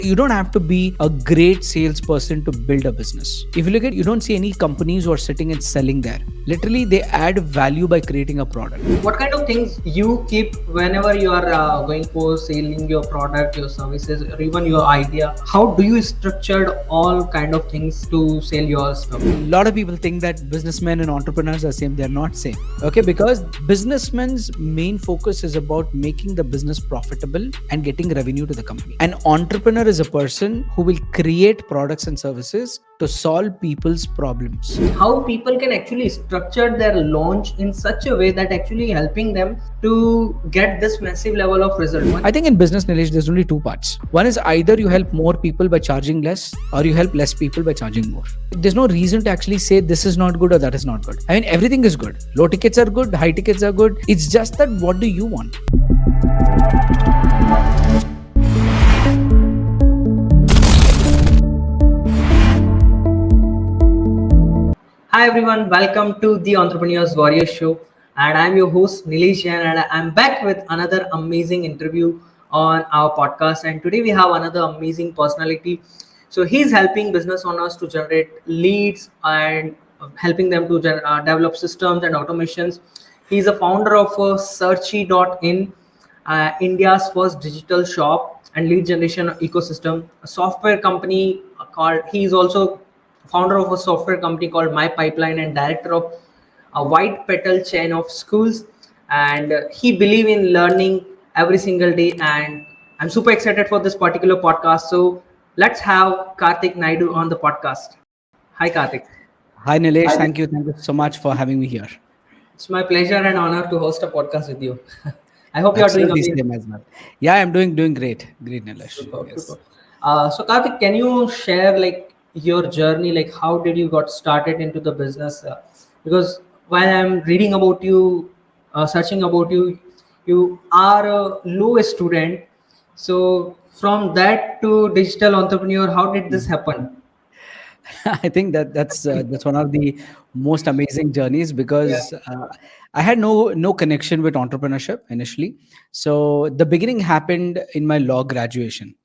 You don't have to be a great salesperson to build a business. If you look at, you don't see any companies who are sitting and selling there. Literally, they add value by creating a product. What kind of things you keep whenever you are going for selling your product, your services, or even your idea? How do you structure all kind of things to sell your stuff? A lot of people think that businessmen and entrepreneurs are same. They're not same. Okay, because businessmen's main focus is about making the business profitable and getting revenue to the company. An entrepreneur is a person who will create products and services to solve people's problems. How people can actually structure their launch in such a way that actually helping them to get this massive level of result? I think in business, Nilesh, there's only two parts. One is either you help more people by charging less, or you help less people by charging more. There's no reason to actually say this is not good or that is not good. I mean, everything is good. Low tickets are good, high tickets are good. It's just that what do you want? Hi everyone, welcome to the Entrepreneurs Warrior Show, and I'm your host Nilesh, Jain, and I'm back with another amazing interview on our podcast. And today we have another amazing personality. So he's helping business owners to generate leads and helping them to develop systems and automations. He's a founder of Searchy.in, India's first digital shop and lead generation ecosystem, a software company called. He's also founder of a software company called My Pipeline and director of a white petal chain of schools. And he believe in learning every single day. And I'm super excited for this particular podcast. So let's have Karthik Naidu on the podcast. Hi, Karthik. Hi, Nilesh. Thank you. Thank you so much for having me here. It's my pleasure and honor to host a podcast with you. I hope you are doing Absolutely amazing. same as well. Yeah, I'm doing great. Great, Nilesh. Super, Yes. super. So Karthik, can you share like your journey, like how did you got started into the business? Because while I'm reading about you, searching about you, you are a low student. So from that to digital entrepreneur, how did this happen? I think that's one of the most amazing journeys Yeah. because I had no connection with entrepreneurship initially. So the beginning happened in my law graduation.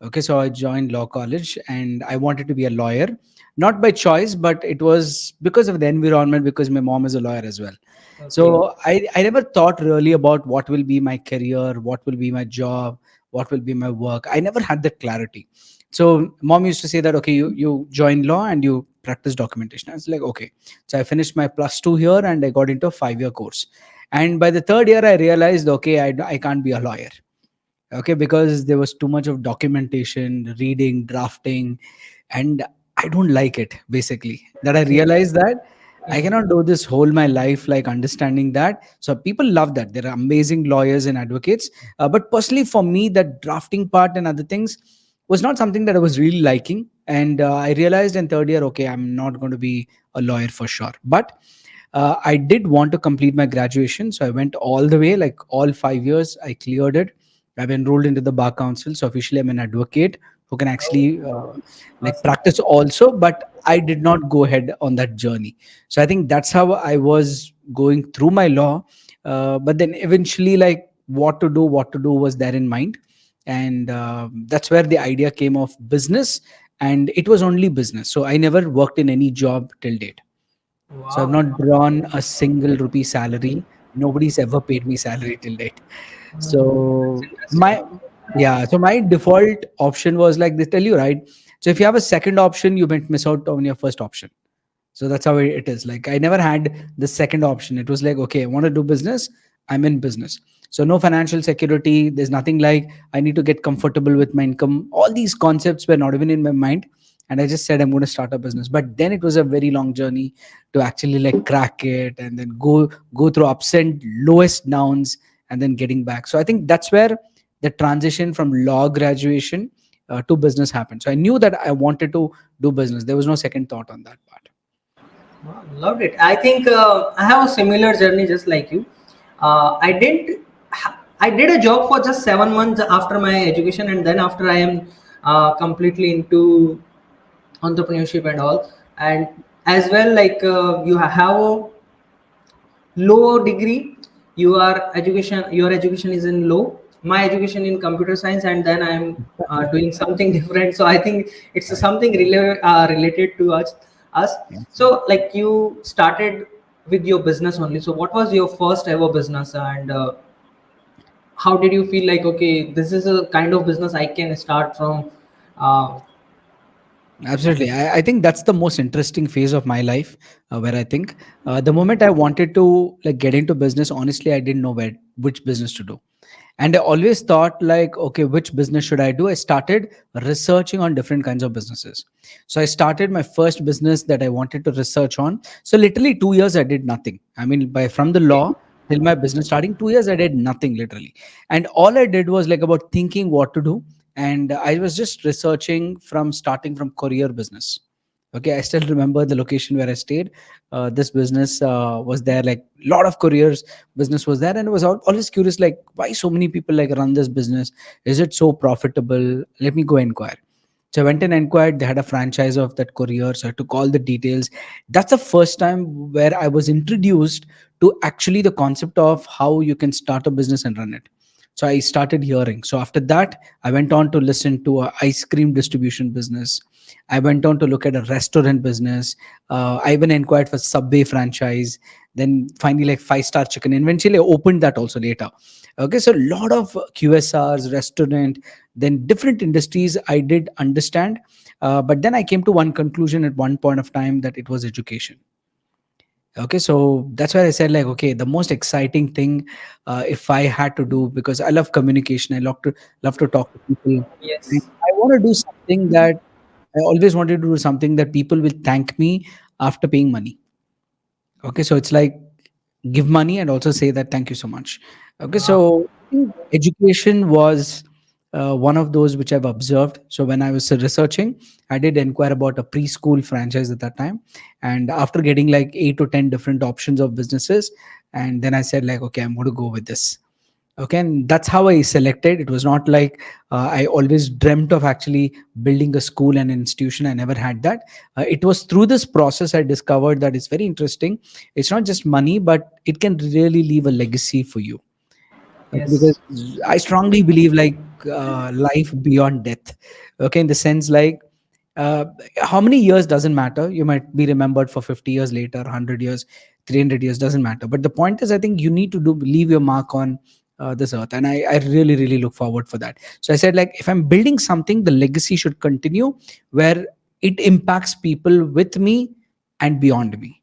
Okay, so I joined law college and I wanted to be a lawyer, not by choice, but it was because of the environment, because my mom is a lawyer as well. Okay. So I never thought really about what will be my career, what will be my job, what will be my work. I never had that clarity. So mom used to say that, okay, you join law and you practice documentation. I was like, okay. So I finished my +2 here and I got into a 5-year course. And by the third year, I realized, okay, I can't be a lawyer. Okay, because there was too much of documentation, reading, drafting, and I don't like it basically. That I Okay. realized that I Yeah. cannot do this whole my life like understanding that. So people love that. There are amazing lawyers and advocates. But personally, for me, that drafting part and other things was not something that I was really liking. And I realized in third year, okay, I'm not going to be a lawyer for sure. But I did want to complete my graduation. So I went all the way, like all 5 years, I cleared it. I've enrolled into the bar council. So officially, I'm an advocate who can Oh, actually like awesome. practice also. But I did not go ahead on that journey. So I think that's how I was going through my law. But then eventually, like what to do was there in mind. And that's where the idea came of business. And it was only business. So I never worked in any job till date. So I've Wow. not drawn a single rupee salary. Nobody's ever paid me salary till date. That's So interesting. my default option was like they tell you, right? So if you have a second option, you might miss out on your first option. So that's how it is. Like I never had the second option. It was like, okay, I want to do business. I'm in business. So no financial security. There's nothing like I need to get comfortable with my income. All these concepts were not even in my mind. And I just said I'm going to start a business. But then it was a very long journey to actually like crack it and then go through ups and lowest downs and then getting back. So I think that's where the transition from law graduation to business happened. So I knew that I wanted to do business. There was no second thought on that part. Wow, loved it. I think I have a similar journey just like you. I didn't. I did a job for just 7 months after my education, and then after I am completely into entrepreneurship and all. And as well, like you have a low degree, your education is in low, my education in computer science, and then I'm doing something different. So I think it's Right. something related to us. Yeah. So like you started with your business only. So what was your first ever business, and how did you feel like, okay, this is a kind of business I can start from? uh, Absolutely. I think that's the most interesting phase of my life, where I think the moment I wanted to like get into business, honestly, I didn't know which business to do. And I always thought like, okay, which business should I do? I started researching on different kinds of businesses. So I started my first business that I wanted to research on. So literally 2 years I did nothing. I mean, by from the okay. law till my business starting, 2 years I did nothing literally. And all I did was like about thinking what to do. And I was just researching from starting from courier business. Okay, I still remember the location where I stayed. This business was there, like a lot of couriers business was there, and I was always curious, like why so many people like run this business? Is it so profitable? Let me go inquire. So I went and inquired. They had a franchise of that courier, so I took all the details. That's the first time where I was introduced to actually the concept of how you can start a business and run it. So I started hearing. So after that, I went on to listen to a ice cream distribution business. I went on to look at a restaurant business. I even inquired for Subway franchise. Then finally, like five-star chicken. Eventually, I opened that also later. Okay, so a lot of QSRs, restaurant, then different industries I did understand. But then I came to one conclusion at one point of time that it was education. Okay, so that's why I said like, okay, the most exciting thing, if I had to do, because I love communication, I love to talk to people, and Yes. I want to do something that I always wanted to do something that people will thank me after paying money. Okay, so it's like give money and also say that thank you so much. Okay, Wow. so I think education was one of those which I've observed. So when I was researching, I did inquire about a preschool franchise at that time, and after getting like 8 to 10 different options of businesses, and then I said like, okay, I'm going to go with this. Okay, and that's how I selected. It was not like I always dreamt of actually building a school and an institution. I never had that. It was through this process I discovered that it's very interesting. It's not just money, but it can really leave a legacy for you. Okay, Yes. because I strongly believe like life beyond death. Okay, in the sense like uh, how many years doesn't matter. You might be remembered for 50 years later, 100 years, 300 years doesn't matter. But the point is, I think you need to do leave your mark on this earth, and I really really look forward for that. So I said like if I'm building something, the legacy should continue where it impacts people with me and beyond me.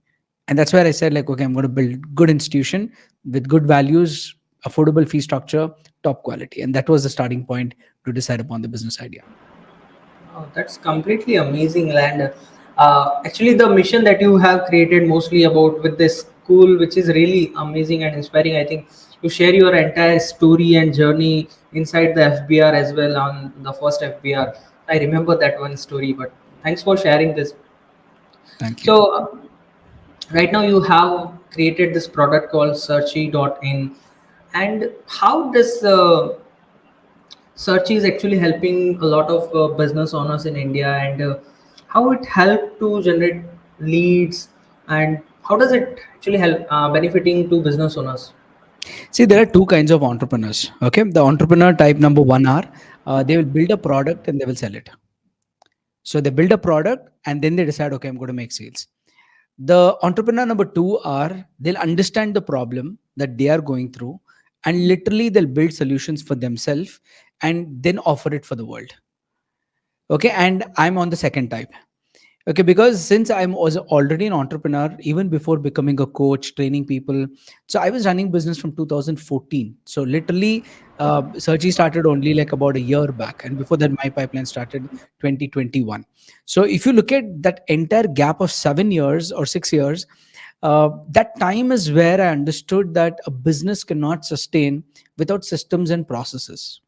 And that's where I said like okay, I'm going to build good institution with good values, affordable fee structure, top quality. And that was the starting point to decide upon the business idea. Oh, that's completely amazing, and actually, the mission that you have created mostly about with this school, which is really amazing and inspiring. I think you share your entire story and journey inside the FBR as well on the first FBR. I remember that one story, but thanks for sharing this. Thank you. So, right now you have created this product called Searchy.in, and how does search is actually helping a lot of business owners in India, and how it help to generate leads, and how does it actually help benefiting to business owners? See, there are two kinds of entrepreneurs. Okay, the entrepreneur type number one are they will build a product and they will sell it. So they build a product and then they decide, okay, I'm going to make sales. The entrepreneur number two are they'll understand the problem that they are going through and literally they'll build solutions for themselves and then offer it for the world. Okay, and I'm on the second type. Okay, because since was already an entrepreneur, even before becoming a coach, training people, so I was running business from 2014. So literally, Searchy started only like about a year back, and before that, my pipeline started 2021. So if you look at that entire gap of 7 years or 6 years, that time is where I understood that a business cannot sustain without systems and processes.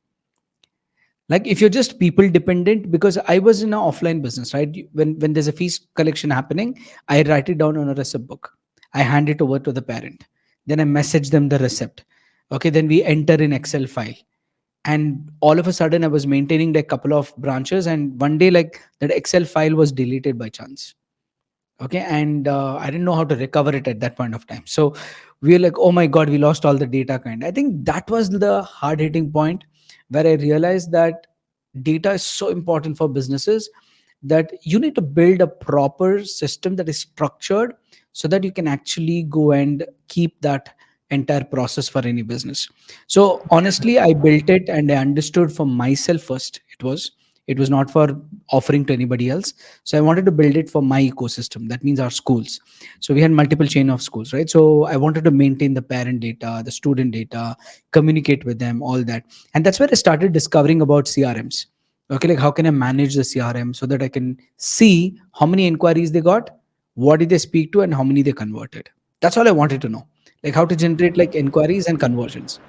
Like if you're just people dependent, because I was in an offline business, right? When there's a fees collection happening, I write it down on a receipt book, I hand it over to the parent, then I message them the receipt. Okay, then we enter in Excel file, and all of a sudden I was maintaining like a couple of branches, and one day like that Excel file was deleted by chance. Okay, and I didn't know how to recover it at that point of time. So we were like, oh my god, we lost all the data. Kind, I think that was the hard hitting point where I realized that data is so important for businesses, that you need to build a proper system that is structured, so that you can actually go and keep that entire process for any business. So honestly, I built it and I understood for myself first. It was not for offering to anybody else. So I wanted to build it for my ecosystem, that means our schools. So we had multiple chain of schools, right? So I wanted to maintain the parent data, the student data, communicate with them, all that. And that's where I started discovering about CRMs. Okay, like how can I manage the CRM so that I can see how many inquiries they got, what did they speak to, and how many they converted. That's all I wanted to know, like how to generate like inquiries and conversions.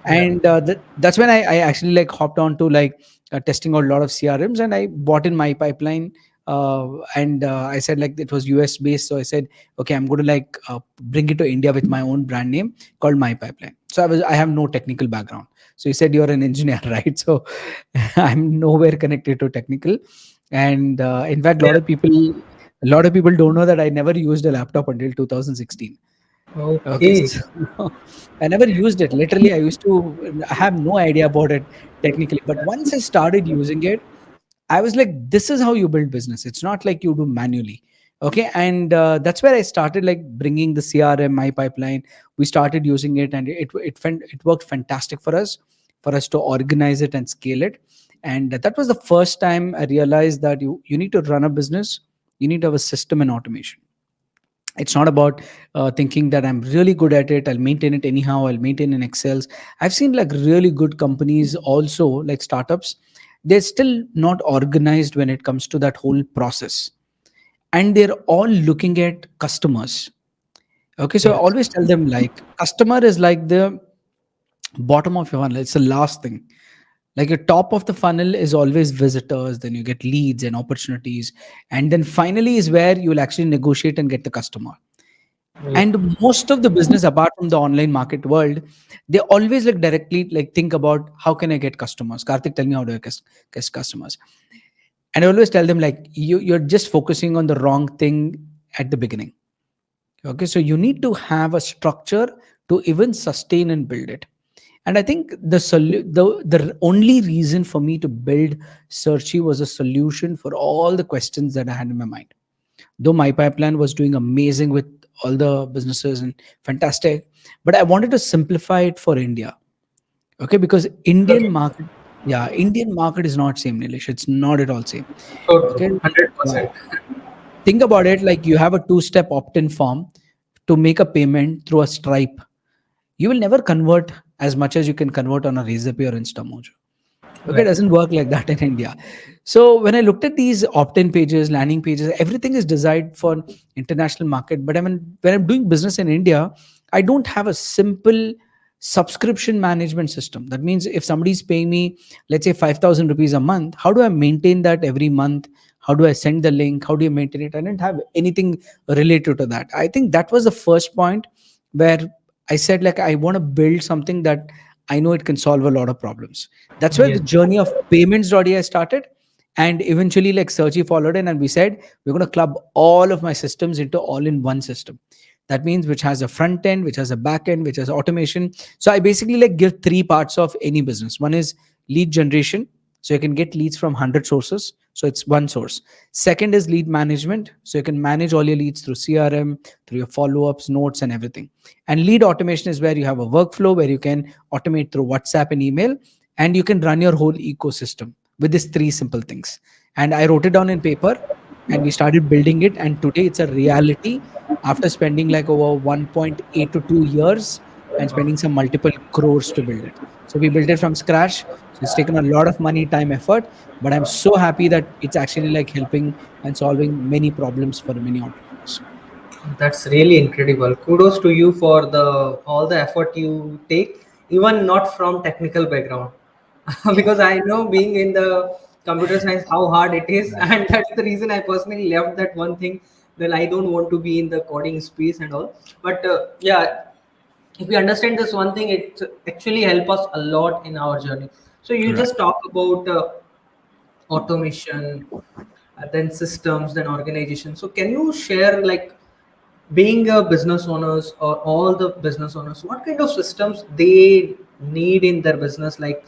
Yeah. And that's when I actually like hopped on to like testing out a lot of CRMs, and I bought in my pipeline. And I said like it was US based, so I said, okay, I'm going to like bring it to India with my own brand name called My Pipeline. So I have no technical background. So you said you're an engineer, right? So I'm nowhere connected to technical. And in fact, Yeah. a lot of people don't know that I never used a laptop until 2016. Okay, Okay. so I never used it. Literally, I have no idea about it technically. But once I started using it, I was like, this is how you build business. It's not like you do manually. Okay, and that's where I started like bringing the CRM, my pipeline. We started using it, and it worked fantastic for us to organize it and scale it. And that was the first time I realized that you need to run a business. You need to have a system and automation. It's not about thinking that I'm really good at it, I'll maintain it anyhow, I'll maintain in Excels. I've seen like really good companies also, like startups, they're still not organized when it comes to that whole process, and they're all looking at customers. Okay, so I Yes. always tell them like customer is like the bottom of your funnel, it's the last thing. Like your top of the funnel is always visitors, then you get leads and opportunities, and then finally is where you'll actually negotiate and get the customer. Yeah. And most of the business apart from the online market world, they always like directly like think about how can I get customers. Karthik, tell me, how do I get customers? And I always tell them like you're just focusing on the wrong thing at the beginning. Okay, so you need to have a structure to even sustain and build it. And I think the only reason for me to build Searchy was a solution for all the questions that I had in my mind. Though my pipeline was doing amazing with all the businesses and fantastic, but I wanted to simplify it for India. Okay, because Indian Okay. market, yeah, Indian market is not same, Nilesh. It's not at all same. So true. Okay, yeah. 100%. Think about it, like you have a two-step opt-in form to make a payment through a Stripe. You will never convert as much as you can convert on a Razorpay or Instamojo. Okay, it Right. doesn't work like that in India. So when I looked at these opt-in pages, landing pages, everything is designed for international market. But I mean, when I'm doing business in India, I don't have a simple subscription management system. That means if somebody's paying me, let's say 5,000 rupees a month, how do I maintain that every month? How do I send the link? How do you maintain it? I didn't have anything related to that. I think that was the first point where I said like I want to build something that I know it can solve a lot of problems. That's where the Yes. journey of payments.ai started. And eventually, like Searchy followed in, and we said, we're going to club all of my systems into all in one system. That means which has a front end, which has a back end, which has automation. So I basically like give three parts of any business. One is lead generation. So you can get leads from 100 sources. So it's one source. Second is lead management. So you can manage all your leads through CRM, through your follow ups, notes, and everything. And lead automation is where you have a workflow where you can automate through WhatsApp and email, and you can run your whole ecosystem with these three simple things. And I wrote it down in paper, and we started building it. And today it's a reality after spending like over 1.8 to 2 years and spending some multiple crores to build it. So we built it from scratch. So it's taken a lot of money, time, effort, but I'm so happy that it's actually like helping and solving many problems for many entrepreneurs. That's really incredible. Kudos to you for the all the effort you take, even not from technical background, Yeah. because I know being in the computer science how hard it is, Right. and that's the reason I personally left that one thing. Then I don't want to be in the coding space and all. But yeah, if we understand this one thing, it actually help us a lot in our journey. So you Right. just talk about automation, then systems, then organization. So can you share, like, being a business owners or all the business owners, what kind of systems they need in their business? Like,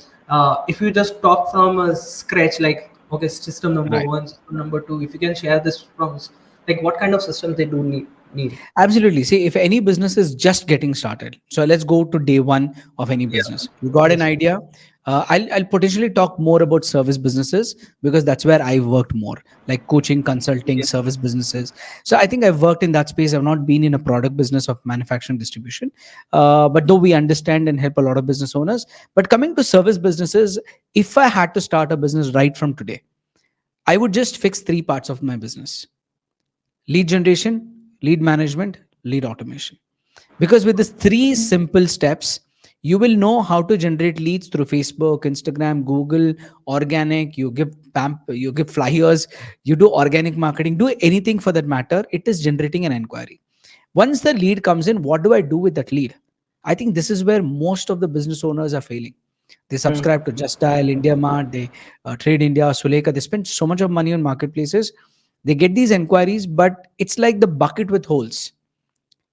if you just talk from a scratch, like, okay, system number Right. one, system number two, if you can share this from, like, what kind of systems they do need. Absolutely. See, if any business is just getting started, so let's go to day one of any Yeah. business. You got an Yes. idea. I'll potentially talk more about service businesses because that's where I worked more, like coaching, consulting, Yeah. service businesses. So I think I've worked in that space. I've not been in a product business of manufacturing distribution, but though we understand and help a lot of business owners. But coming to service businesses, if I had to start a business right from today, I would just fix three parts of my business: lead generation, lead management, lead automation. Because with these three simple steps, you will know how to generate leads through Facebook, Instagram, Google, organic. You give flyers, you do organic marketing, do anything for that matter. It is generating an inquiry. Once the lead comes in, what do I do with that lead? I think this is where most of the business owners are failing. They Hmm. subscribe to Just Dial, India Mart, they Trade India, Suleka. They spend so much of money on marketplaces. They get these inquiries, but it's like the bucket with holes.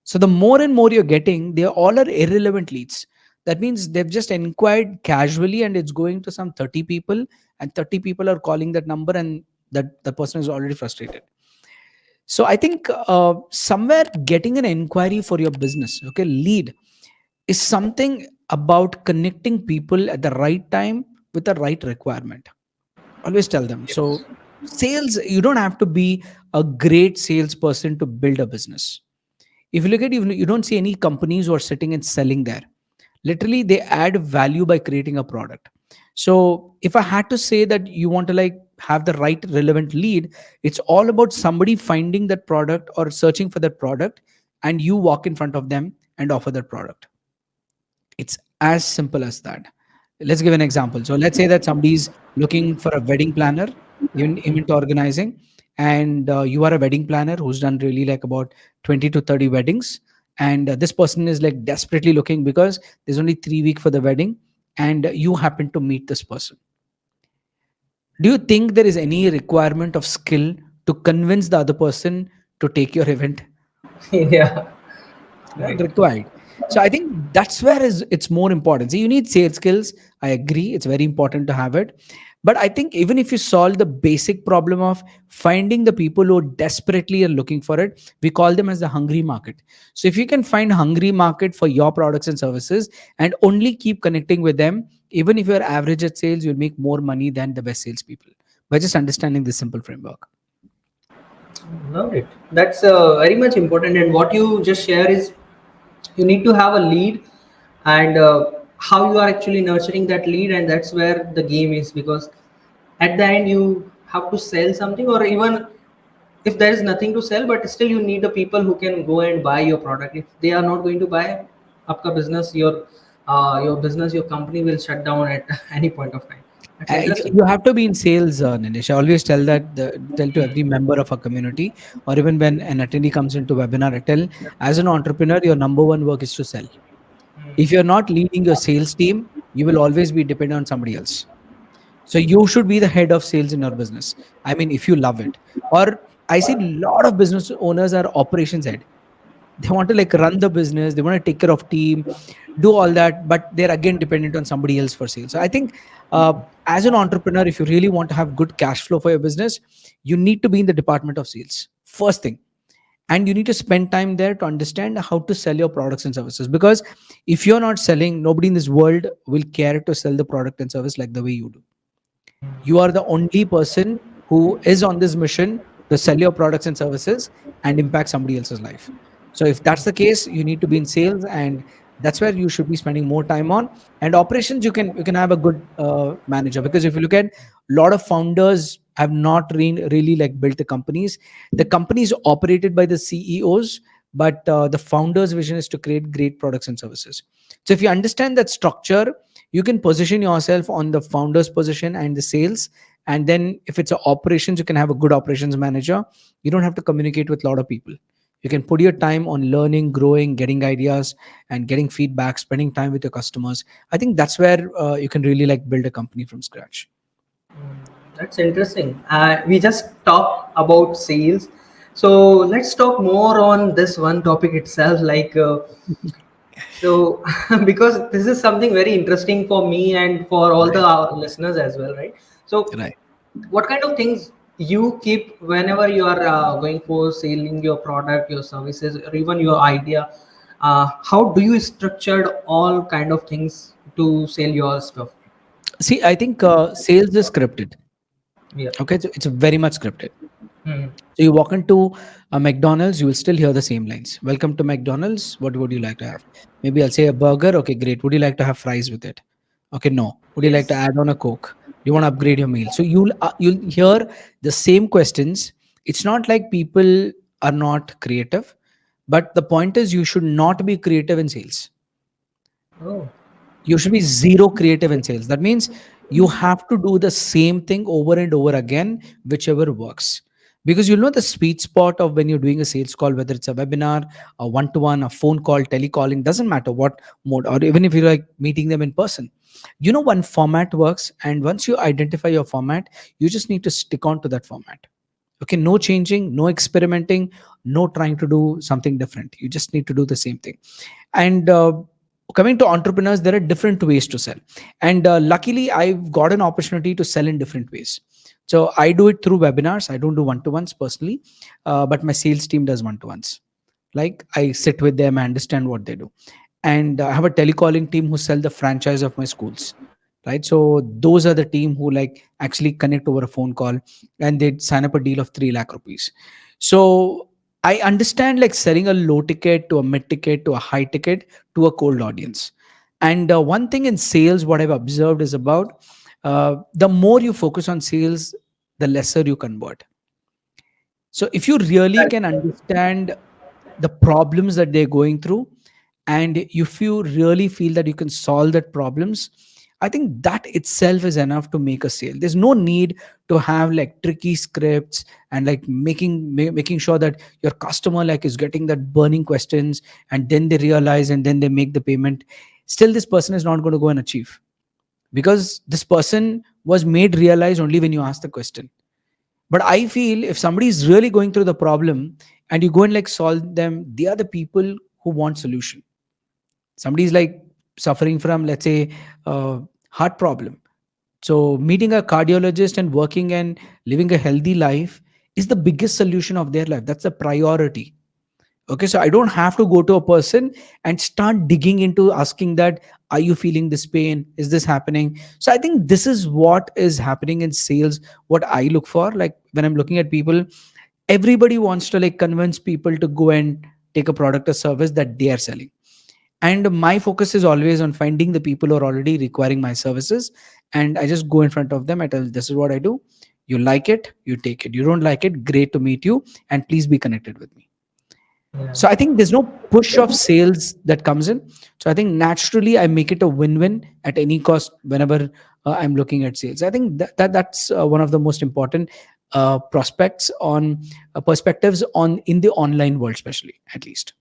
So the more and more you're getting, they all are irrelevant leads. That means they've just inquired casually and it's going to some 30 people, and 30 people are calling that number, and that the person is already frustrated. So I think somewhere getting an inquiry for your business, okay, lead, is something about connecting people at the right time with the right requirement. Always tell them. Yes. So sales, you don't have to be a great salesperson to build a business. If you look at, you don't see any companies who are sitting and selling there. Literally, they add value by creating a product. So if I had to say that you want to like have the right relevant lead, it's all about somebody finding that product or searching for that product, and you walk in front of them and offer that product. It's as simple as that. Let's give an example. So let's say that somebody's looking for a wedding planner, even event organizing, and you are a wedding planner who's done really like about 20 to 30 weddings. And this person is like desperately looking because there's only 3 weeks for the wedding, and you happen to meet this person. Do you think there is any requirement of skill to convince the other person to take your event? Yeah. Not Right. required. So I think that's where is it's more important. So you need sales skills. I agree, it's very important to have it. But I think even if you solve the basic problem of finding the people who desperately are looking for it, we call them as the hungry market. So if you can find hungry market for your products and services and only keep connecting with them, even if you're average at sales, you'll make more money than the best salespeople by just understanding this simple framework. Love it. That's very much important. And what you just share is, you need to have a lead, and how you are actually nurturing that lead, and that's where the game is. Because at the end, you have to sell something, or even if there is nothing to sell, but still you need the people who can go and buy your product. If they are not going to buy, आपका business, your business, your company will shut down at any point of time. That's interesting. You have to be in sales, Nilesh. I always tell that tell to every member of a community, or even when an attendee comes into webinar, I tell, as an entrepreneur, your number one work is to sell. If you're not leading your sales team, you will always be dependent on somebody else. So you should be the head of sales in your business. I mean, if you love it. Or I see a lot of business owners are operations head. They want to like run the business, they want to take care of team, do all that, but they're again dependent on somebody else for sales. So I think uh, as an entrepreneur, if you really want to have good cash flow for your business, you need to be in the department of sales first thing, and you need to spend time there to understand how to sell your products and services. Because if you're not selling, nobody in this world will care to sell the product and service like the way you do. You are the only person who is on this mission to sell your products and services and impact somebody else's life. So if that's the case, you need to be in sales, and that's where you should be spending more time on. And operations, you can have a good manager, because if you look at a lot of founders have not really like built the companies. The companies operated by the CEOs, but the founders vision is to create great products and services. So if you understand that structure, you can position yourself on the founder's position and the sales. And then if it's a operations, you can have a good operations manager. You don't have to communicate with a lot of people. You can put your time on learning, growing, getting ideas, and getting feedback, spending time with your customers. I think that's where you can really like build a company from scratch. That's interesting. We just talked about sales. So let's talk more on this one topic itself. So, because this is something very interesting for me and for all the Right. listeners as well, right? So, Right. what kind of things you keep whenever you are going for selling your product, your services, or even your idea? How do you structured all kind of things to sell your stuff? See, I think sales is scripted. Yeah. Okay, so it's very much scripted. Hmm. So you walk into a McDonald's, you will still hear the same lines. Welcome to McDonald's. What would you like to have? Maybe I'll say a burger. Okay, great. Would you like to have fries with it? Okay, no. Would you like to Yes. add on a Coke? Do you want to upgrade your meal? So you'll hear the same questions. It's not like people are not creative, but the point is you should not be creative in sales. Oh. You should be zero creative in sales. That means you have to do the same thing over and over again, whichever works. Because you'll know the sweet spot of when you're doing a sales call, whether it's a webinar, a one-to-one, a phone call, telecalling, doesn't matter what mode, or even if you're like meeting them in person. You know one format works, and once you identify your format, you just need to stick on to that format. Okay, no changing, no experimenting, no trying to do something different. You just need to do the same thing. And coming to entrepreneurs, there are different ways to sell, and luckily I've got an opportunity to sell in different ways. So I do it through webinars. I don't do one-to-ones personally, but my sales team does one-to-ones. Like I sit with them, I understand what they do. And I have a telecalling team who sell the franchise of my schools, right? So those are the team who like actually connect over a phone call, and they sign up a deal of 3 lakh rupees. So I understand like selling a low ticket to a mid ticket to a high ticket to a cold audience. And one thing in sales, what I've observed is about the more you focus on sales, the lesser you convert. So if you really can understand the problems that they're going through, and if you really feel that you can solve that problems, I think that itself is enough to make a sale. There's no need to have like tricky scripts and like making sure that your customer like is getting that burning questions, and then they realize and then they make the payment. Still this person is not going to go and achieve, because this person was made realize only when you ask the question. But I feel if somebody is really going through the problem and you go and like solve them, they are the people who want solution. Somebody is like suffering from, let's say, heart problem. So meeting a cardiologist and working and living a healthy life is the biggest solution of their life. That's a priority. Okay, so I don't have to go to a person and start digging into asking that, are you feeling this pain, is this happening? So I think this is what is happening in sales. What I look for, like when I'm looking at people, everybody wants to like convince people to go and take a product or service that they are selling. And my focus is always on finding the people who are already requiring my services, and I just go in front of them. I tell, this is what I do. You like it, you take it. You don't like it, great to meet you, and please be connected with me. Yeah. So I think there's no push of sales that comes in. So I think naturally I make it a win-win at any cost whenever I'm looking at sales. I think that's one of the most important prospects on perspectives on in the online world, especially, at least.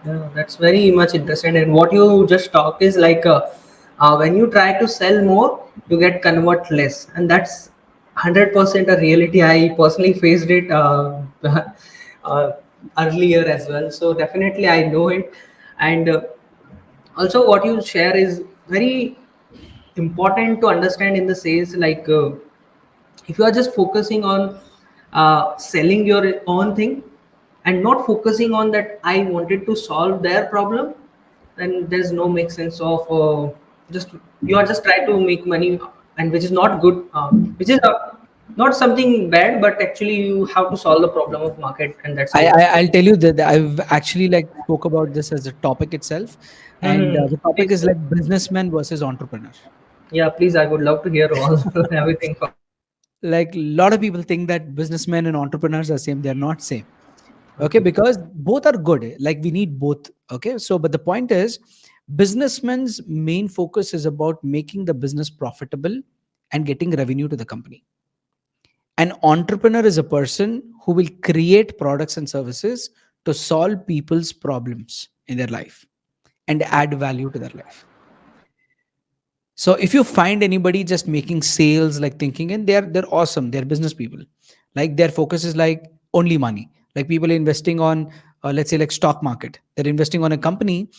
Yeah, that's very much interesting. And what you just talked is when you try to sell more, you get convert less, and that's 100% a reality. I personally faced it uh, earlier as well, so definitely I know it. And also, what you share is very important to understand in the sales. If you are just focusing on selling your own thing and not focusing on that I wanted to solve their problem, then there's no make sense of just you are just trying to make money, and which is not good, which is not something bad, but actually you have to solve the problem of market, and that's I, it. I I'll tell you that I've actually like spoke about this as a topic itself, and Hmm. the topic Please, is like businessman versus entrepreneur. yeah, please, I would love to hear all everything from. Like a lot of people think that businessmen and entrepreneurs are same. They're not same. Okay, Okay. because both are good. Like we need both. Okay, so but the point is, businessmen's main focus is about making the business profitable and getting revenue to the company. An entrepreneur is a person who will create products and services to solve people's problems in their life and add value to their life. So if you find anybody just making sales, like thinking, and they're awesome, they're business people, like their focus is like only money. Like people investing on, let's say like stock market, they're investing on a company.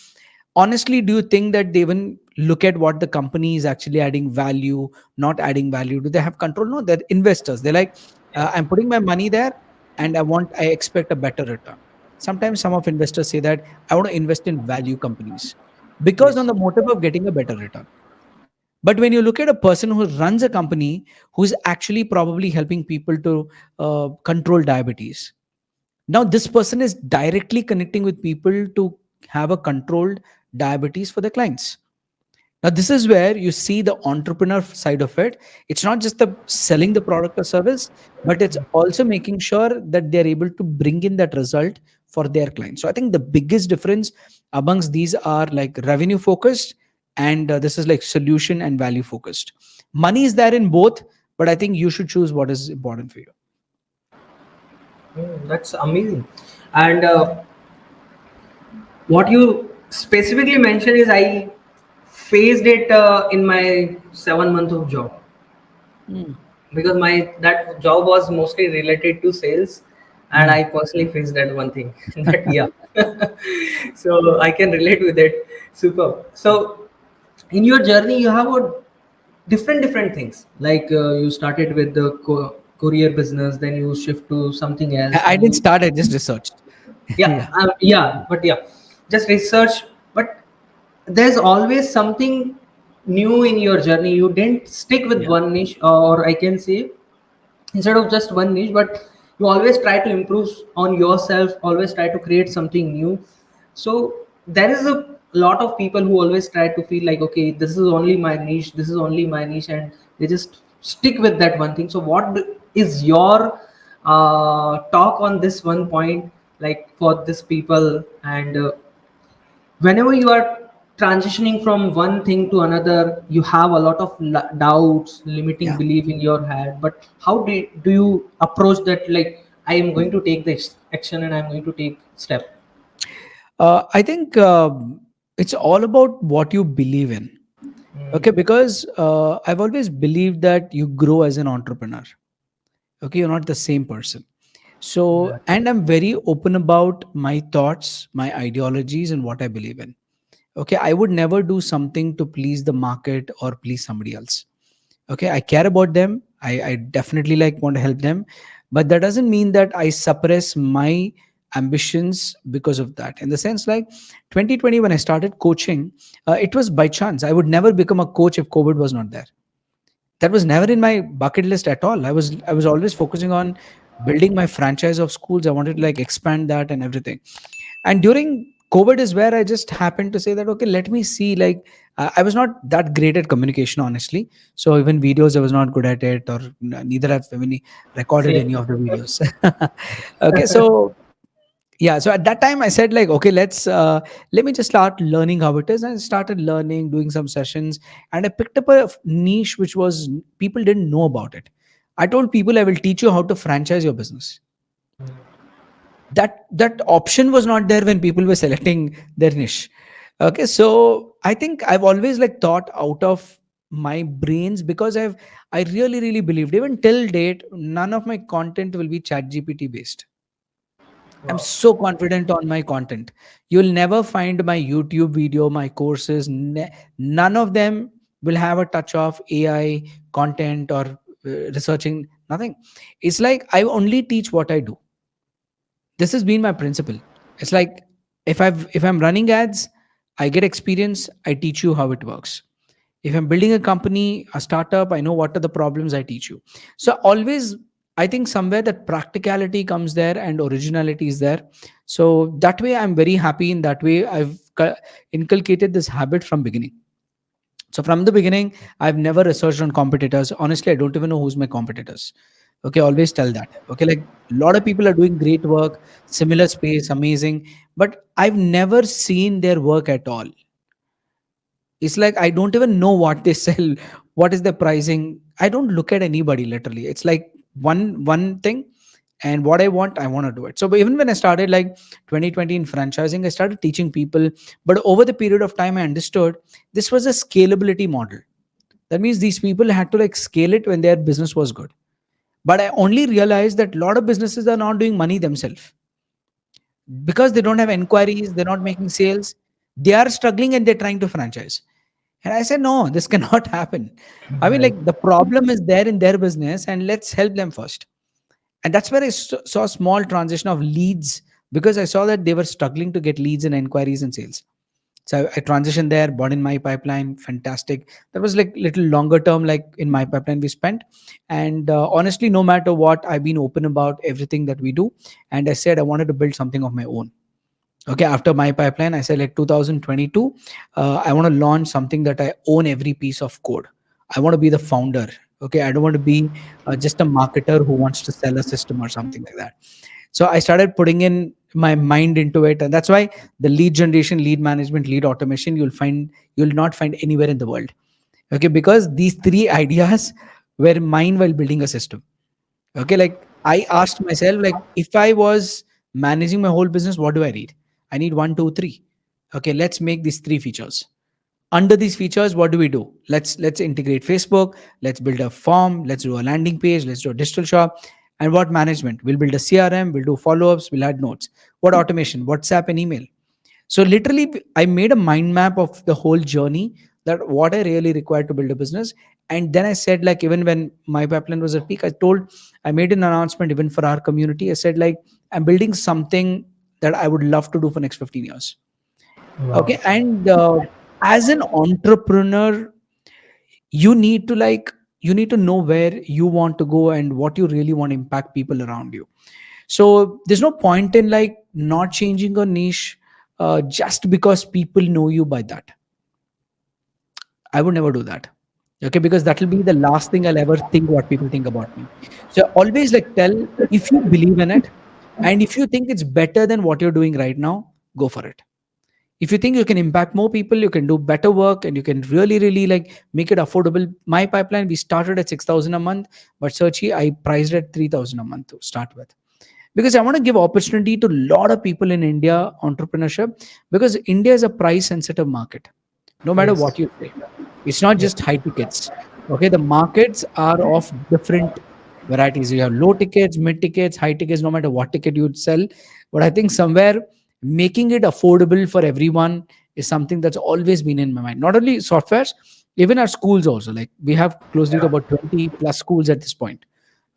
Honestly, do you think that they even look at what the company is actually adding value, not adding value? Do they have control? No, they're investors. They're like, Yeah. I'm putting my money there, and I expect a better return. Sometimes some of investors say that I want to invest in value companies because on Yes. the motive of getting a better return. But when you look at a person who runs a company who's actually probably helping people to control diabetes, now this person is directly connecting with people to have a controlled diabetes for the clients. Now, this is where you see the entrepreneur side of it. It's not just the selling the product or service, but it's also making sure that they're able to bring in that result for their clients. So I think the biggest difference amongst these are like revenue focused, and this is like solution and value focused. Money is there in both, but I think you should choose what is important for you. That's amazing. And what you specifically mentioned is I faced it in my 7 month of job, Mm. because my that job was mostly related to sales, and I Mm. personally faced that one thing that yeah. So I can relate with it. Super. So in your journey you have a different things, like you started with the courier business, then you shift to something else, I then didn't you start, I just researched. yeah, Yeah. yeah, but yeah, just research. But there's always something new in your journey. You didn't stick with Yeah. one niche, or I can say instead of just one niche, but you always try to improve on yourself, always try to create something new. So there is a lot of people who always try to feel like, okay, this is only my niche, this is only my niche, and they just stick with that one thing. So is your talk on this one point, like for this people? And whenever you are transitioning from one thing to another, you have a lot of doubts, limiting Yeah. belief in your head, but how do you approach that, like I am going to take this action and I'm going to take step? I think it's all about what you believe in. Okay, because I've always believed that you grow as an entrepreneur. Okay, you're not the same person. So, Yeah. and I'm very open about my thoughts, my ideologies, and what I believe in. Okay, I would never do something to please the market or please somebody else. Okay, I care about them. I definitely like want to help them, but that doesn't mean that I suppress my ambitions because of that. In the sense, like 2020 when I started coaching, it was by chance. I would never become a coach if COVID was not there. That was never in my bucket list at all. I was always focusing on building my franchise of schools. I wanted to like expand that and everything. And during COVID is where I just happened to say that, okay, let me see, like I was not that great at communication, honestly. So even videos I was not good at it, or neither have any recorded Same. any of the videos. Okay, so yeah, so at that time I said like, okay, let me just start learning how it is. And I started learning, doing some sessions, and I picked up a niche which was people didn't know about it. I told people I will teach you how to franchise your business. That option was not there when people were selecting their niche. Okay, so I think I've always like thought out of my brains, because I really believed, even till date, none of my content will be chat gpt based. I'm Wow. so confident on my content. You'll never find my YouTube video, my courses, none of them will have a touch of AI content or researching, nothing. It's like I only teach what I do. This has been my principle. It's like, if I'm running ads, I get experience, I teach you how it works. If I'm building a company, a startup, I know what are the problems, I teach you. So always, I think somewhere that practicality comes there and originality is there. So that way I'm very happy. In that way I've inculcated this habit from beginning. So from the beginning, I've never researched on competitors. Honestly, I don't even know who's my competitors. Okay, always tell that. Okay, like a lot of people are doing great work, similar space, amazing, but I've never seen their work at all. It's like I don't even know what they sell, what is the pricing. I don't look at anybody literally. It's like one thing, and what I want to do it. So but even when I started like 2020 in franchising, I started teaching people, but over the period of time I understood this was a scalability model. That means these people had to like scale it when their business was good. But I only realized that a lot of businesses are not doing money themselves because they don't have inquiries, they're not making sales, they are struggling and they're trying to franchise. And I said, no, this cannot happen. I mean, Right. like the problem is there in their business and let's help them first. And that's where I saw a small transition of leads because I saw that they were struggling to get leads and inquiries and sales. So I transitioned there, bought in my pipeline, fantastic. That was like little longer term, like in my pipeline we spent. And honestly, no matter what, I've been open about everything that we do. And I said I wanted to build something of my own. Okay, after my pipeline, I said like 2022, I want to launch something that I own every piece of code. I want to be the founder. Okay, I don't want to be just a marketer who wants to sell a system or something like that. So I started putting in my mind into it, and that's why the lead generation, lead management, lead automation, you'll not find anywhere in the world. Okay, because these three ideas were mine while building a system. Okay, like I asked myself, like if I was managing my whole business, what do I need? I need one, two, three. Okay, let's make these three features. Under these features, what do we do? Let's integrate Facebook. Let's build a form. Let's do a landing page. Let's do a digital shop. And what management? We'll build a CRM. We'll do follow ups. We'll add notes. What automation? WhatsApp and email. So literally, I made a mind map of the whole journey that what I really required to build a business. And then I said, like, even when my pipeline was at peak, I made an announcement even for our community. I said, like, I'm building something that I would love to do for next 15 years. Wow. Okay. And as an entrepreneur, you need to like, you need to know where you want to go and what you really want to impact people around you. So there's no point in like not changing a niche just because people know you by that. I would never do that. Okay, because that will be the last thing I'll ever think what people think about me. So always like tell if you believe in it and if you think it's better than what you're doing right now, go for it. If you think you can impact more people, you can do better work and you can really like make it affordable. My pipeline, we started at 6,000 a month, but Searchy, I priced at 3,000 a month to start with because I want to give opportunity to a lot of people in India entrepreneurship because India is a price sensitive market. No matter Yes. what you say, it's not Yes. just high tickets. Okay, the markets are of different varieties. You have low tickets, mid tickets, high tickets. No matter what ticket you'd sell, but I think somewhere making it affordable for everyone is something that's always been in my mind. Not only softwares, even our schools also. Like we have closely to Yeah. about 20 plus schools at this point.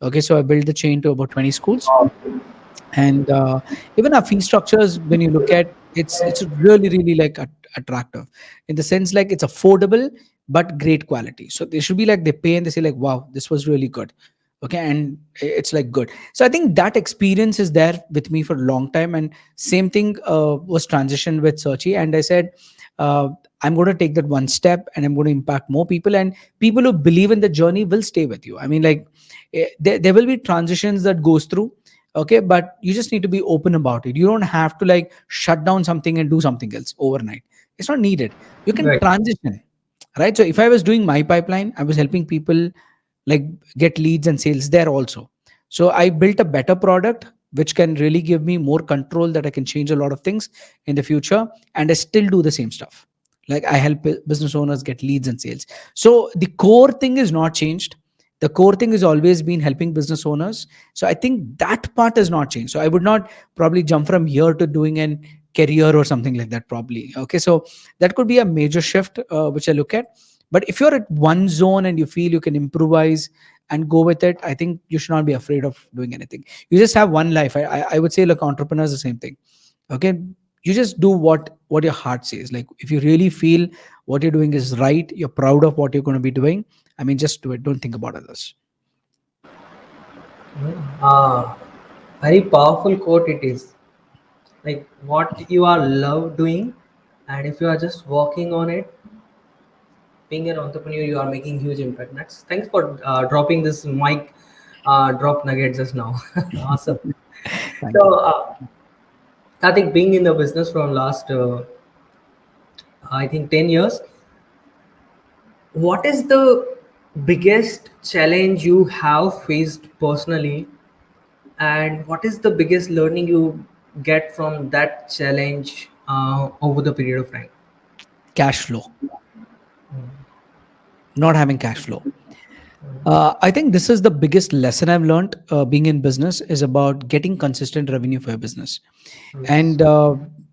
Okay, so I built the chain to about 20 schools, and even our fee structures when you look at it's really like attractive in the sense like it's affordable but great quality. So they should be like they pay and they say like wow, this was really good. Okay, and it's like good. So I think that experience is there with me for a long time, and same thing was transitioned with Searchy, and I said uh, I'm going to take that one step and I'm going to impact more people, and people who believe in the journey will stay with you. I mean, like there will be transitions that goes through. Okay, but you just need to be open about it. You don't have to like shut down something and do something else overnight. It's not needed. You can Right. transition, right? So if I was doing my pipeline, I was helping people like get leads and sales there also. So I built a better product which can really give me more control, that I can change a lot of things in the future, and I still do the same stuff. Like I help business owners get leads and sales. So the core thing is not changed. The core thing has always been helping business owners. So I think that part has not changed. So I would not probably jump from here to doing an career or something like that probably. Okay, so that could be a major shift which I look at. But if you're at one zone and you feel you can improvise and go with it, I think you should not be afraid of doing anything. You just have one life. I would say like entrepreneurs the same thing. Okay, you just do what your heart says. Like if you really feel what you're doing is right, you're proud of what you're going to be doing, I mean, just do it. Don't think about others. Ah, very powerful quote it is. Like what you are love doing, and if you are just working on it, being an entrepreneur, you are making huge impact. That's thanks for dropping this mic drop nugget just now. Awesome. Thank you. So I think being in the business from last I think 10 years, what is the biggest challenge you have faced personally, and what is the biggest learning you get from that challenge over the period of time? Cash flow. not having cash flow. I think this is the biggest lesson I've learned being in business is about getting consistent revenue for your business. Yes. And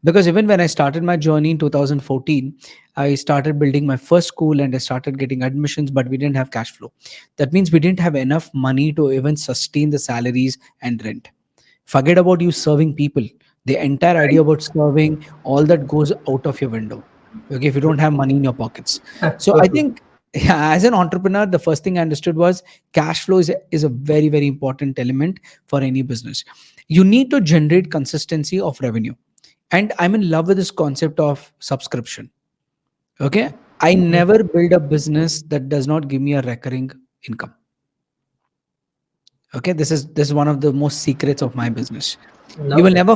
because even when I started my journey in 2014, I started building my first school and I started getting admissions, but we didn't have cash flow. That means we didn't have enough money to even sustain the salaries and rent. Forget about you serving people. The entire Right. idea about serving, all that goes out of your window. Okay, if you don't have money in your pockets. So So I true. think yeah, as an entrepreneur, the first thing I understood was cash flow is a very, very important element for any business. You need to generate consistency of revenue. And I'm in love with this concept of subscription. Okay. I never build a business that does not give me a recurring income. Okay, this is one of the most secrets of my business. You will Loved it. never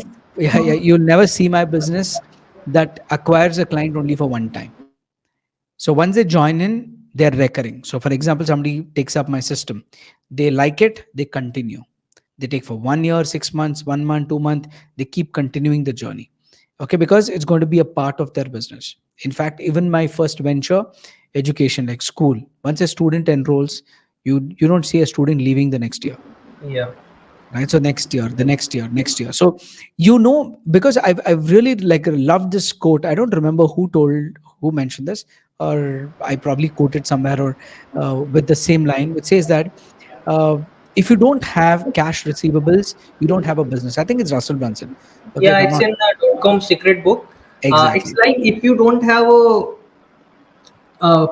you'll never see my business that acquires a client only for one time. So once they join in, they're recurring. So for example, somebody takes up my system, they like it, they continue. They take for 1 year, 6 months, 1 month, 2 month, they keep continuing the journey. Okay, because it's going to be a part of their business. In fact, even my first venture, education, like school, once a student enrolls, you don't see a student leaving the next year, Yeah. right? So next year, the next year, next year. So because I've really like loved this quote. I don't remember who mentioned this, or I probably quoted somewhere or with the same line, which says that uh, if you don't have cash receivables, you don't have a business. I think it's Russell Brunson. Okay, Yeah, if I'm it's not in the .com secret book. It's exactly. like if you don't have a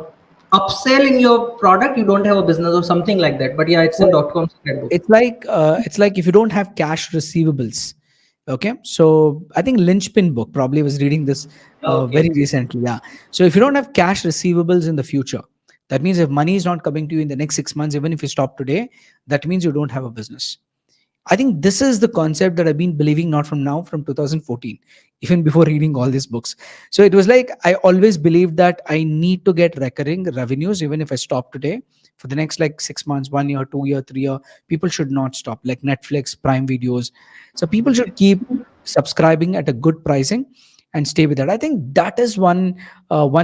upsell in your product, you don't have a business or something like that. But yeah, it's in .com secret book. It's like if you don't have cash receivables. Okay, so I think linchpin book probably was reading this Okay. very recently. Yeah, so if you don't have cash receivables in the future, that means if money is not coming to you in the next 6 months, even if you stop today, that means you don't have a business. I think this is the concept that I've been believing not from now, from 2014, even before reading all these books. So it was like I always believed that I need to get recurring revenues, even if I stop today for the next like 6 months, 1 year, 2 year, 3 year. People should not stop, like Netflix, Prime Videos. So people should keep subscribing at a good pricing and stay with that. I think that is one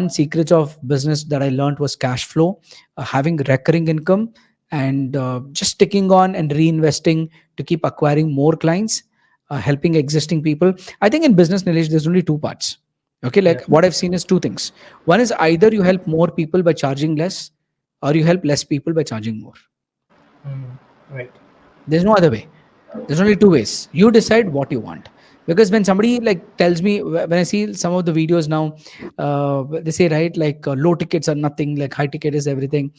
secret of business that I learned was cash flow, having recurring income, and just sticking on and reinvesting to keep acquiring more clients, helping existing people. I think in business, Nilesh, there's only two parts. Okay, Yeah. like what I've seen is two things. One is either you help more people by charging less, or you help less people by charging more. Mm, right. There's no other way. There's only two ways. You decide what you want. Because when somebody like tells me, when I see some of the videos now, they say, right, like low tickets are nothing, like high ticket is everything.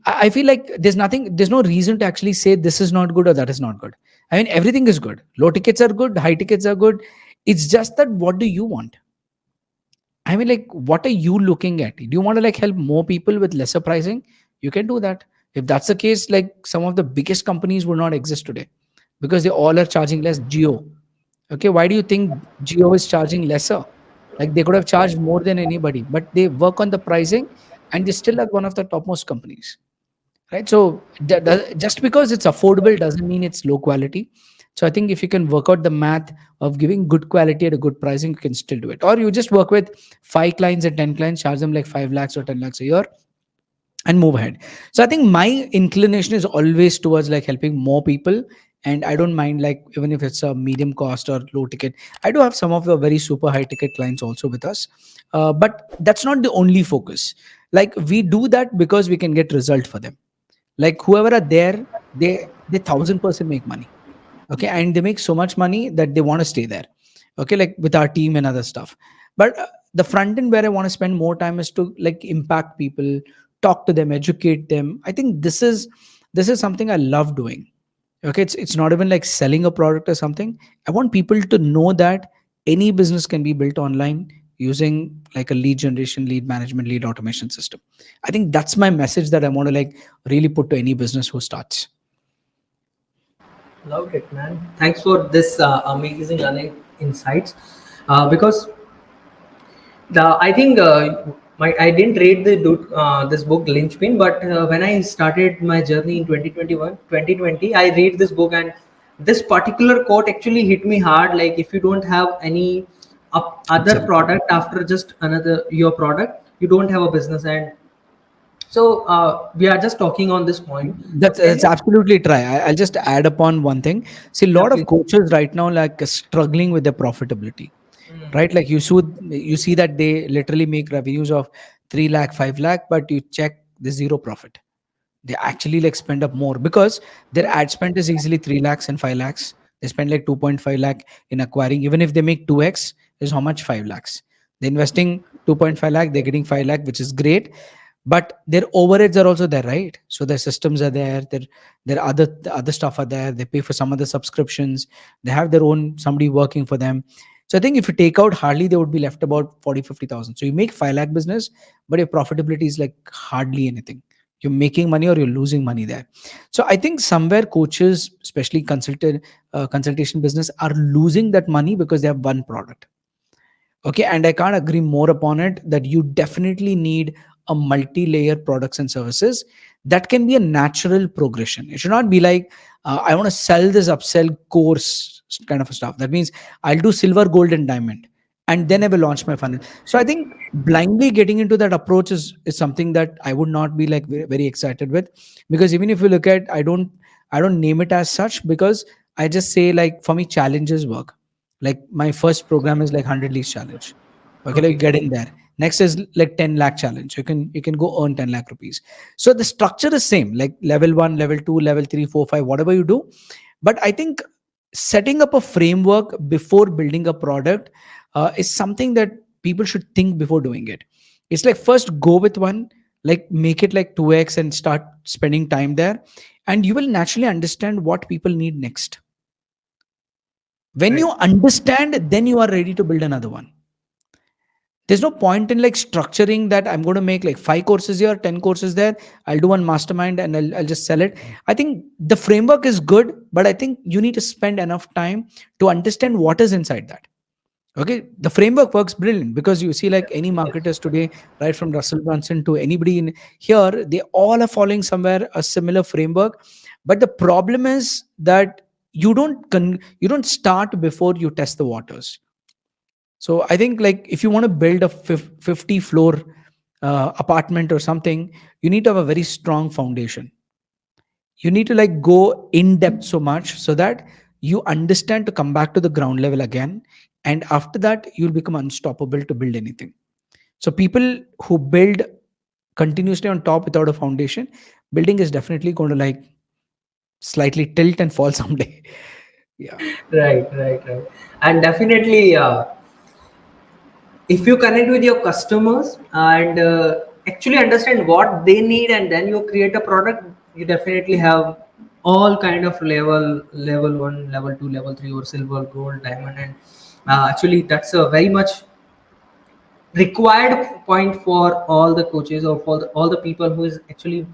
I feel like there's no reason to actually say this is not good or that is not good. I mean, everything is good. Low tickets are good, high tickets are good. It's just that what do you want? I mean, like, what are you looking at? Do you want to like help more people with lesser pricing? You can do that. If that's the case, like some of the biggest companies would not exist today because they all are charging less. Geo. Okay, why do you think Geo is charging lesser? Like they could have charged more than anybody, but they work on the pricing and they still are one of the topmost companies, right? So just because it's affordable doesn't mean it's low quality. So I think if you can work out the math of giving good quality at a good pricing, you can still do it. Or you just work with 5 clients and 10 clients, charge them like 5 lakhs or 10 lakhs a year, and move ahead. So I think my inclination is always towards like helping more people. And I don't mind, like, even if it's a medium cost or low ticket. I do have some of the very super high ticket clients also with us, but that's not the only focus. Like we do that because we can get result for them. Like whoever are there, they 1,000% make money. Okay, and they make so much money that they want to stay there. Okay, like with our team and other stuff. But the front end where I want to spend more time is to like impact people, talk to them, educate them. I think this is something I love doing. Okay, it's not even like selling a product or something. I want people to know that any business can be built online using like a lead generation, lead management, lead automation system. I think that's my message that I want to like really put to any business who starts. Loved it, man. Thanks for this amazing insights. Because I think I didn't read this book Lynchpin, but when I started my journey in 2021, 2020, I read this book, and this particular quote actually hit me hard. Like if you don't have any other Absolutely. product after just another your product, you don't have a business. And So we are just talking on this point. So can That's you? absolutely try. I'll just add upon one thing. See, a Yeah, lot of please. coaches right now like struggling with their profitability, Mm, right? Like you see that they literally make revenues of 3 lakh, 5 lakh, but you check the zero profit. They actually like spend up more because their ad spend is easily 3 lakhs and 5 lakhs. They spend like 2.5 lakh in acquiring. Even if they make 2x, is how much? 5 lakhs. They're investing 2.5 lakh, they're getting 5 lakh, which is great. But their overheads are also there, right? So their systems are there, their other stuff are there. They pay for some other subscriptions. They have their own somebody working for them. So I think if you take out hardly, they would be left about 40, 50,000. So you make 5 lakh business, but your profitability is like hardly anything. You're making money or you're losing money there. So I think somewhere coaches, especially consultation business, are losing that money because they have one product. Okay, and I can't agree more upon it that you definitely need a multi-layer products and services. That can be a natural progression. It should not be like I want to sell this upsell course kind of stuff. That means I'll do silver, gold, and diamond, and then I will launch my funnel. So I think blindly getting into that approach is something that I would not be like very, very excited with, because even if you look at, I don't name it as such, because I just say like for me challenges work. Like my first program is like 100 leads challenge. Okay, like okay. get in there. Next is like 10 lakh challenge. You can go earn 10 lakh rupees. So the structure is same, like level 1, level 2, level 3, 4, 5, whatever you do. But I think setting up a framework before building a product is something that people should think before doing it. It's like first go with one, like make it like 2x and start spending time there, and you will naturally understand what people need next. When Right. you understand, then you are ready to build another one. There's no point in like structuring that I'm going to make like 5 courses here, 10 courses there. I'll do one mastermind and I'll just sell it. I think the framework is good, but I think you need to spend enough time to understand what is inside that. Okay, the framework works brilliant because you see like any marketers today, right from Russell Brunson to anybody in here, they all are following somewhere a similar framework. But the problem is that you don't start before you test the waters. So I think like if you want to build a 50 floor apartment or something, you need to have a very strong foundation. You need to like go in depth so much so that you understand to come back to the ground level again, and after that you'll become unstoppable to build anything. So people who build continuously on top without a foundation, building is definitely going to like slightly tilt and fall someday. Yeah. Right, right, right. And definitely, if you connect with your customers and actually understand what they need, and then you create a product, you definitely have all kind of level 1, level 2, level 3, or silver, gold, diamond. And actually that's a very much required point for all the coaches, or for all the people who is actually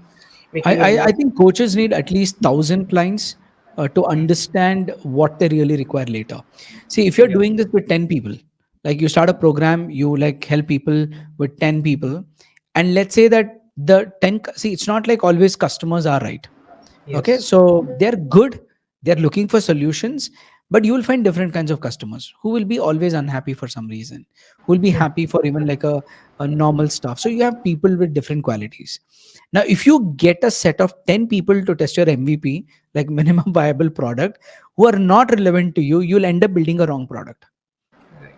I, making a I, new. I think coaches need at least 1,000 clients to understand what they really require later. See, if you're Yep. doing this with 10 people, like you start a program, you like help people with 10 people, and let's say that the 10, see, it's not like always customers are right. Okay, Yes. so they're good, they're looking for solutions, but you will find different kinds of customers who will be always unhappy for some reason, who will be happy for even like a normal stuff. So you have people with different qualities. Now if you get a set of 10 people to test your MVP, like minimum viable product, who are not relevant to you, you'll end up building a wrong product. Right.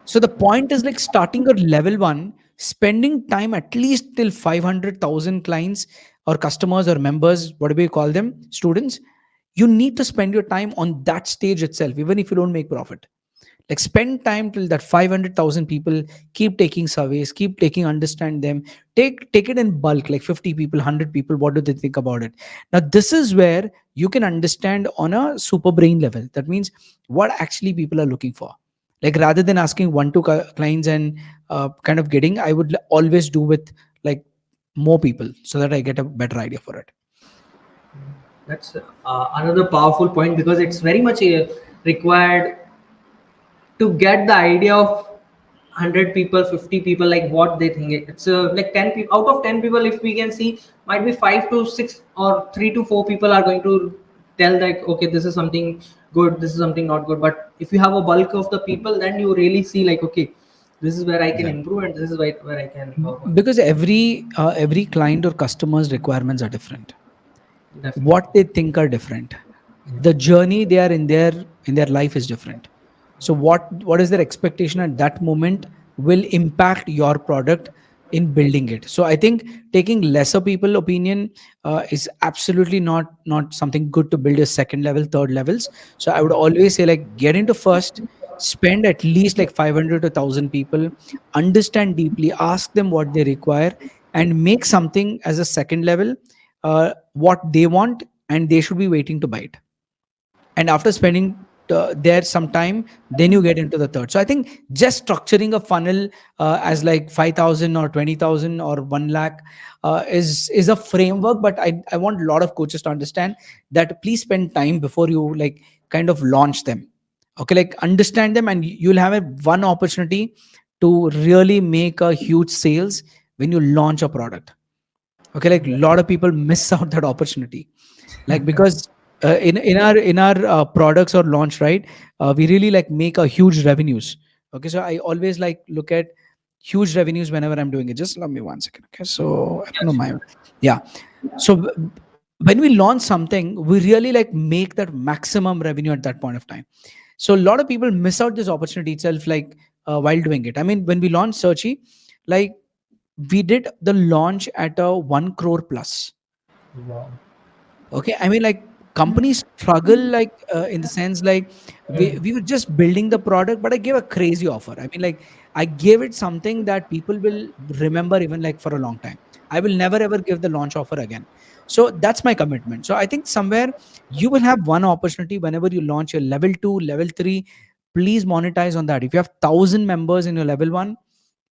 So the point is like starting at level one, spending time at least till 500,000 clients or customers or members, whatever you call them, students. You need to spend your time on that stage itself, even if you don't make profit. Like spend time till that 500,000 people, keep taking surveys, keep taking, understand them, take it in bulk, like 50 people, 100 people, what do they think about it. Now this is where you can understand on a super brain level. That means what actually people are looking for. Like rather than asking one two clients and kind of getting, I would always do with like more people so that I get a better idea for it. That's another powerful point, because it's very much required to get the idea of 100 people, 50 people, like what they think. It's like 10 people out of 10 people, if we can see, might be 5 to 6 or 3 to 4 people are going to tell like, okay, this is something good, this is something not good. But if you have a bulk of the people, then you really see like, okay, this is where I can Yeah. improve, and this is where I can work on. Because every client or customer's requirements are different. Definitely. What they think are different. Yeah. The journey they are in their life is different. So what is their expectation at that moment will impact your product in building it. So I think taking lesser people opinion is absolutely not something good to build your second level, third levels. So I would always say, like, get into first, spend at least like 500 to 1000 people, understand deeply, ask them what they require, and make something as a second level, what they want, and they should be waiting to buy it. And after spending there some time, then you get into the third. So I think just structuring a funnel as like 5000 or 20000 or 1 lakh is a framework, but I want a lot of coaches to understand that please spend time before you like kind of launch them. Okay, like understand them, and you'll have a one opportunity to really make a huge sales when you launch a product. Okay, like a Yeah. lot of people miss out that opportunity, like because in our products or launch, right, we really like make a huge revenues. Okay, so I always like look at huge revenues whenever I'm doing it. Just allow me 1 second. Okay, so I don't know Yeah. my, yeah. So when we launch something, we really like make that maximum revenue at that point of time. So a lot of people miss out this opportunity itself, like while doing it. I mean, when we launched Searchy, like we did the launch at a 1 crore plus. Wow. Okay, I mean, like companies struggle, like in the sense like Mm. we were just building the product, but I gave a crazy offer. I mean, like I gave it something that people will remember even like for a long time. I will never ever give the launch offer again. So that's my commitment. So I think somewhere you will have one opportunity whenever you launch your level 2, level 3. Please monetize on that. If you have 1000 members in your level 1,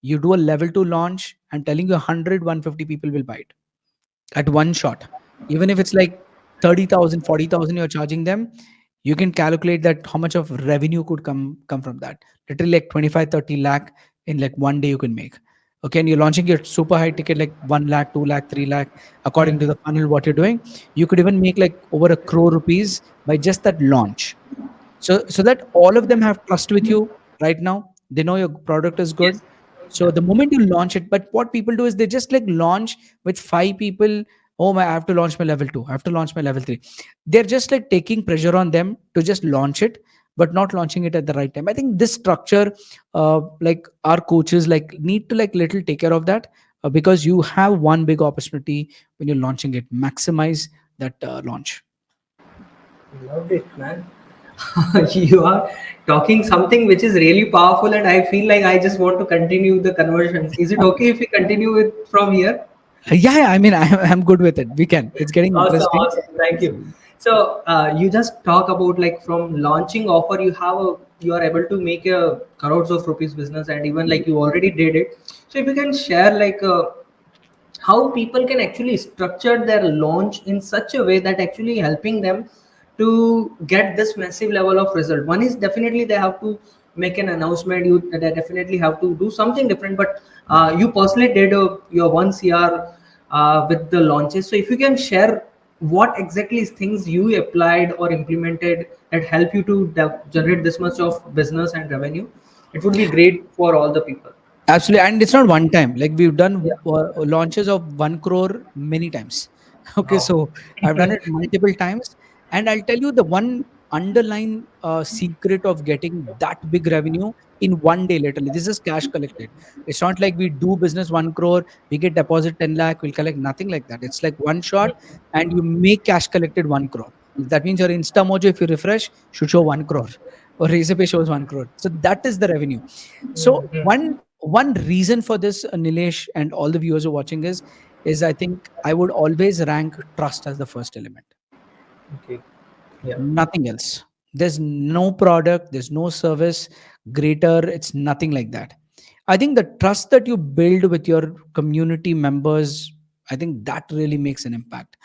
you do a level 2 launch. I'm telling you, 100, 150 people will buy it at one shot. Even if it's like 30,000, 40,000, you're charging them, you can calculate that how much of revenue could come from that. Literally like 25, 30 lakh in like one day you can make. Okay, and you're launching your super high ticket like 1 lakh, 2 lakh, 3 lakh, according to Mm. the funnel what you're doing. You could even make like over a crore rupees by just that launch. So that all of them have trust with you right now. They know your product is good. Yes. So Yeah. the moment you launch it, but what people do is they just like launch with 5 people. Oh my, I have to launch my level 2, I have to launch my level 3. They're just like taking pressure on them to just launch it, but not launching it at the right time. I think this structure, like our coaches like need to like little take care of that, because you have one big opportunity when you're launching it. Maximize that launch. Love it, man. You are talking something which is really powerful, and I feel like I just want to continue the conversions. Is it okay if we continue with from here? Yeah, I mean, I'm good with it. We can. It's getting Awesome, interesting. awesome. Thank So, you. So you just talk about like from launching offer, you are able to make a crores of rupees business, and even like you already did it. So if you can share like how people can actually structure their launch in such a way that actually helping them to get this massive level of result. One is definitely they have to make an announcement, they definitely have to do something different, but you personally did your 1 CR with the launches. So if you can share what exactly is things you applied or implemented that help you to generate this much of business and revenue, it would be great for all the people. absolutely, and it's not one time. Like we've Yeah. done launches of 1 crore many times. Okay, Wow. so I've done it multiple times, and I'll tell you the one underlying secret of getting that big revenue in one day. Literally, this is cash collected. It's not like we do business 1 crore, we get deposit 10 lakh, we'll collect nothing like that. It's like one shot, and you make cash collected 1 crore. That means your Insta Mojo, if you refresh, should show 1 crore, or Razorpay shows 1 crore. So that is the revenue. So Mhm. one reason for this, Nilesh, and all the viewers who are watching is I think I would always rank trust as the first element. Okay. Yeah. Nothing else. There's no product, there's no service greater. It's nothing like that. I think the trust that you build with your community members, I think that really makes an impact.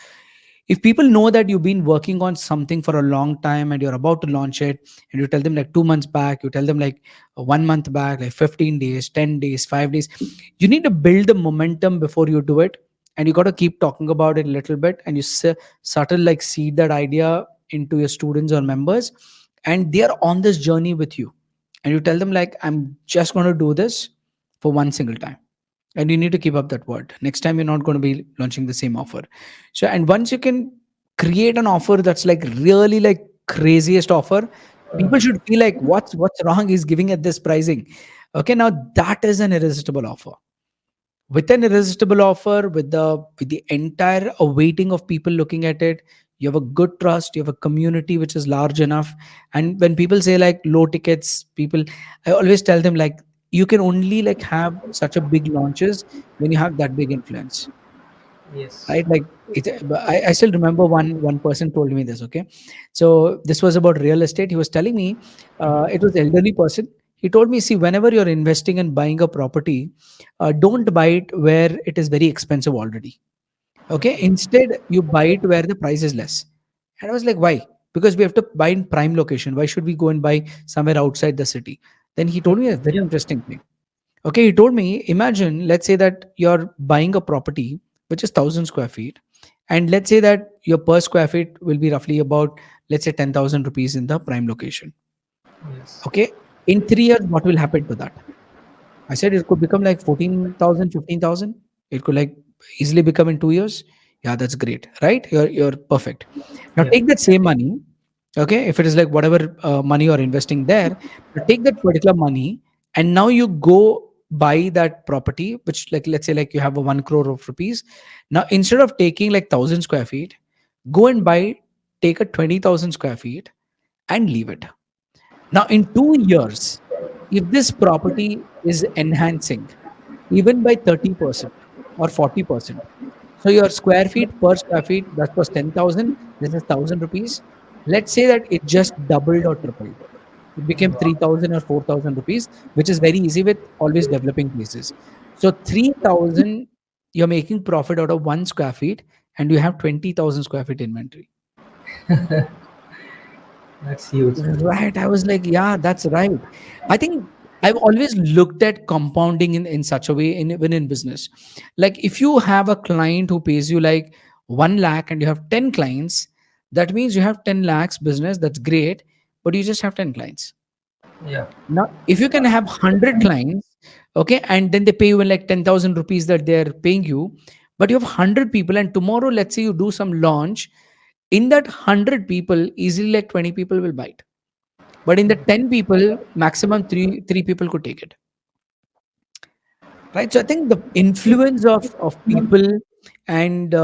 If people know that you've been working on something for a long time and you're about to launch it, and you tell them like 2 months back, you tell them like 1 month back, like 15 days, 10 days, 5 days, you need to build the momentum before you do it. And you got to keep talking about it a little bit, and you subtle like seed that idea into your students or members, and they are on this journey with you. And you tell them like, I'm just going to do this, for one single time. And you need to keep up that word. Next time you're not going to be launching the same offer. So, and once you can create an offer that's like really like craziest offer, people should feel like what's wrong is giving at this pricing. Okay, now that is an irresistible offer. With an irresistible offer, with the entire awaiting of people looking at it, you have a good trust, you have a community which is large enough. And when people say like low tickets, people, I always tell them like you can only like have such a big launches when you have that big influence, Yes. right? Like I still remember one person told me this. Okay, so this was about real estate. He was telling me, it was elderly person. He told me, see, whenever you're investing and buying a property, don't buy it where it is very expensive already. Okay, Okay. instead you buy it where the price is less. And I was like, why? Because we have to buy in prime location. Why should we go and buy somewhere outside the city? Then he told me a very interesting thing. Okay, he told me, imagine, let's say that you're buying a property which is 1,000 square feet, and let's say that your per square feet will be roughly about, let's say, 10,000 rupees in the prime location. Yes. Okay, in 3 years, what will happen to that? I said it could become like 14,000, 15,000. It could like easily become in 2 years. Yeah, that's great, right? You're perfect. Now Yeah. take that same money. Okay, if it is like whatever money you're investing there, now take that particular money and now you go buy that property, which like let's say like you have a 1 crore of rupees. Now instead of taking like 1,000 square feet, go and buy, take a 20,000 square feet and leave it. Now, in 2 years, if this property is enhancing even by 30% or 40%, so your square feet per square feet, that was 10,000, this is 1,000 rupees. Let's say that it just doubled or tripled. It became Wow. 3,000 or 4,000 rupees, which is very easy with always developing places. So 3,000, you're making profit out of 1 square feet and you have 20,000 square feet inventory. That's huge. Right. I was like, yeah, that's right. I think I've always looked at compounding in such a way in even in business. Like if you have a client who pays you like 1 lakh and you have 10 clients, that means you have 10 lakhs business. That's great. But you just have 10 clients. Yeah. Now, if you can have 100 clients, okay, and then they pay you in like 10,000 rupees that they're paying you, but you have 100 people, and tomorrow, let's say you do some launch, in that 100 people, easily like 20 people will buy it, but in the 10 people, maximum three people could take it. Right. So I think the influence of people and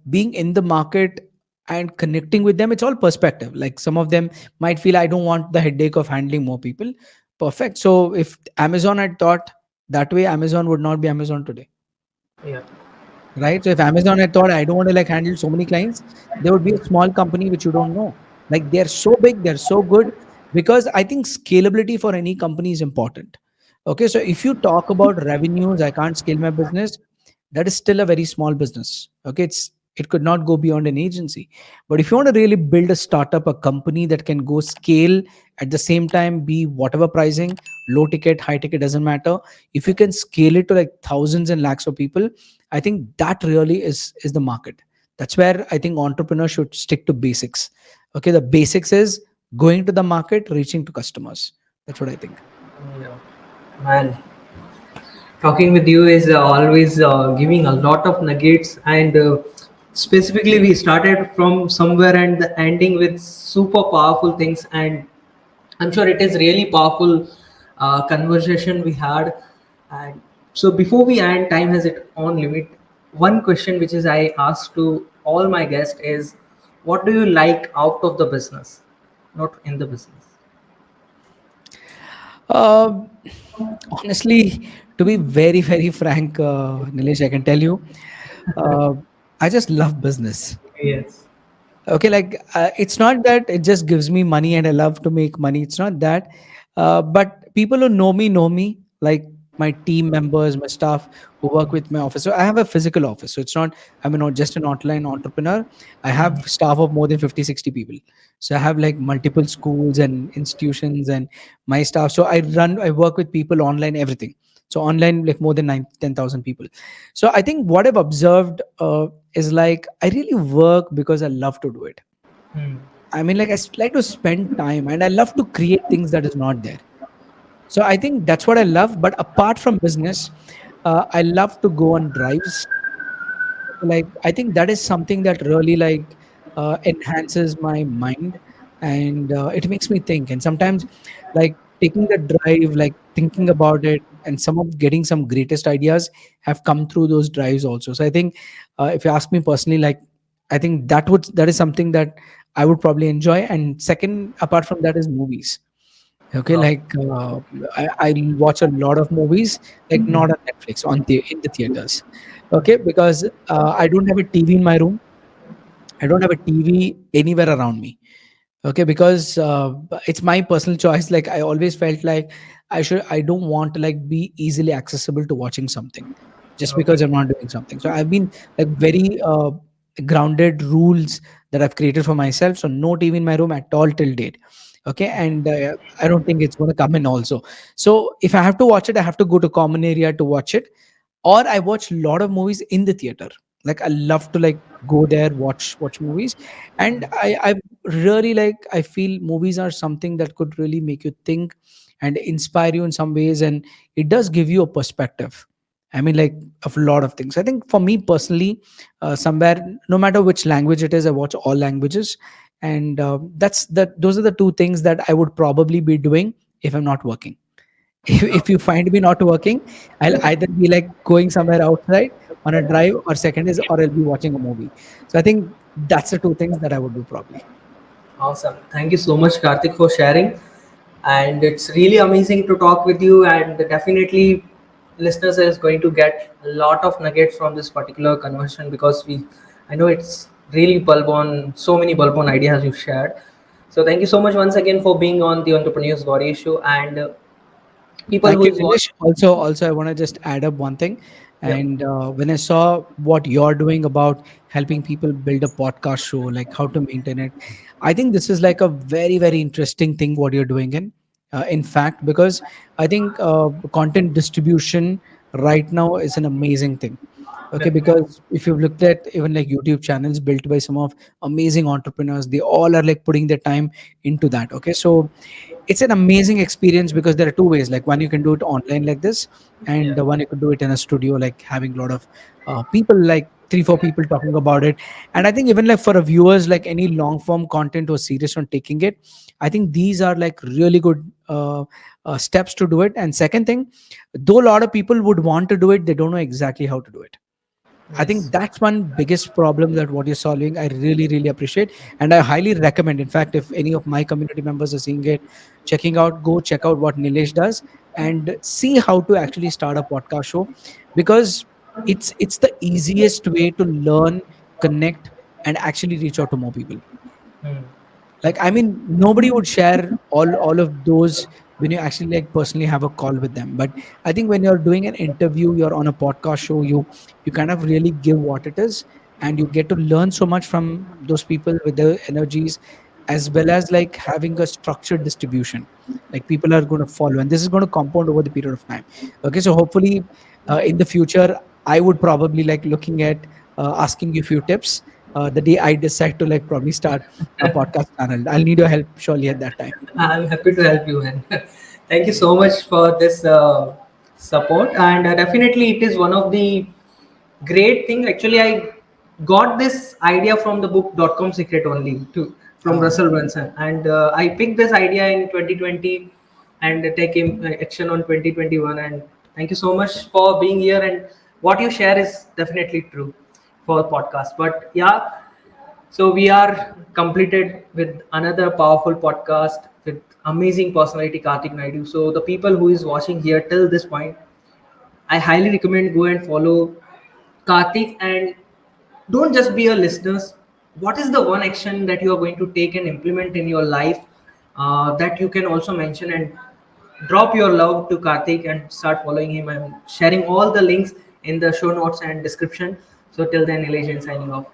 being in the market and connecting with them, it's all perspective. Like some of them might feel I don't want the headache of handling more people. Perfect. So if Amazon had thought that way, Amazon would not be Amazon today. Yeah. Right. So if Amazon had thought I don't want to like handle so many clients, there would be a small company which you don't know. Like they're so big, they're so good, because I think scalability for any company is important. Okay, so if you talk about revenues, I can't scale my business. That is still a very small business. Okay, it could not go beyond an agency. But if you want to really build a startup, a company that can go scale at the same time, be whatever pricing, low ticket, high ticket, doesn't matter. If you can scale it to like thousands and lakhs of people, I think that really is the market. That's where I think entrepreneurs should stick to basics. Okay, the basics is going to the market, reaching to customers. That's what I think. Yeah. Man, talking with you is always giving a lot of nuggets, and specifically we started from somewhere and ending with super powerful things, and I'm sure it is really powerful conversation we had. And so before we end, time has its own limit. One question which is I ask to all my guests is, what do you like out of the business, not in the business? Uh, Honestly, to be very, very frank, Nilesh, I can tell you, uh, I just love business. Yes. Okay, like it's not that it just gives me money and I love to make money. It's not that. But people who know me, like my team members, my staff who work with my office. So I have a physical office. So it's not, I'm not just an online entrepreneur. I have staff of more than 50, 60 people. So I have like multiple schools and institutions and my staff. So I work with people online, everything. So online, like more than 10,000 people. So I think what I've observed is like I really work because I love to do it. Hmm. I mean, like like to spend time and I love to create things that is not there. So I think that's what I love. But apart from business, I love to go on drives. Like I think that is something that really like enhances my mind, and it makes me think. And sometimes, like taking the drive, like thinking about it, and some of getting some greatest ideas have come through those drives also. So I think, if you ask me personally, like I think that is something that I would probably enjoy. And second, apart from that, is movies. Okay, Wow. like I watch a lot of movies, like not on Netflix, in the theaters. Okay, because I don't have a TV in my room. I don't have a TV anywhere around me. Okay, because it's my personal choice. Like I always felt like I don't want to like be easily accessible to watching something just because Okay. I'm not doing something. So I've been like very grounded rules that I've created for myself. So no TV in my room at all till date. Okay, and I don't think it's going to come in also. So if I have to watch it, I have to go to common area to watch it, or I watch a lot of movies in the theater. Like I love to like go there, watch movies. And I really like, I feel movies are something that could really make you think and inspire you in some ways, and it does give you a perspective. I mean, like, of a lot of things. I think for me personally, somewhere, no matter which language it is, I watch all languages. And those are the two things that I would probably be doing if I'm not working. If you find me not working, I'll either be like going somewhere outside on a drive, or second is, or I'll be watching a movie. So I think that's the two things that I would do probably. Awesome. Thank you so much, Karthik, for sharing. And it's really amazing to talk with you. And definitely, listeners is going to get a lot of nuggets from this particular conversation because I know it's really bulb on so many bulb on ideas you shared. So thank you so much once again for being on the Entrepreneurs Warrior Show. And people Thank who you, is Nilesh. watching, Also, I want to just add up one thing. yeah, And when I saw what you're doing about helping people build a podcast show, like how to maintain it, I think this is like a very, very interesting thing what you're doing. In fact, because I think content distribution right now is an amazing thing. Okay, definitely. because if you've looked at even like YouTube channels built by some of amazing entrepreneurs, they all are like putting their time into that. Okay, so it's an amazing experience because there are two ways. Like one, you can do it online like this, and Yeah. the one you can do it in a studio, like having a lot of people, like three, four people talking about it. And I think even like for a viewers, like any long form content or serious on taking it, I think these are like really good steps to do it. And second thing, though a lot of people would want to do it, they don't know exactly how to do it. I Yes. think that's one biggest problem that what you're solving. I really, really appreciate, and I highly recommend. In fact, if any of my community members are seeing it, checking out, go check out what Nilesh does and see how to actually start a podcast show, because it's the easiest way to learn, connect, and actually reach out to more people. Hmm. Like I mean, nobody would share all of those when you actually like personally have a call with them. But I think when you're doing an interview, you're on a podcast show, you kind of really give what it is, and you get to learn so much from those people with their energies, as well as like having a structured distribution. Like people are going to follow, and this is going to compound over the period of time. Okay, so hopefully in the future, I would probably like looking at asking you a few tips the day I decide to like probably start a podcast channel. I'll need your help surely at that time. I'm happy to help you, man. Thank you so much for this support, and definitely it is one of the great thing. Actually, I got this idea from the book .com Secret only too, from Oh, Russell Brunson, and I picked this idea in 2020 and take action on 2021. And thank you so much for being here. And what you share is definitely true for podcast. But yeah, so we are completed with another powerful podcast with amazing personality Karthik Naidu. So the people who is watching here till this point, I highly recommend go and follow Karthik and don't just be a listeners. What is the one action that you are going to take and implement in your life that you can also mention and drop your love to Karthik and start following him. I'm sharing all the links in the show notes and description. So till then, Nilesh signing off.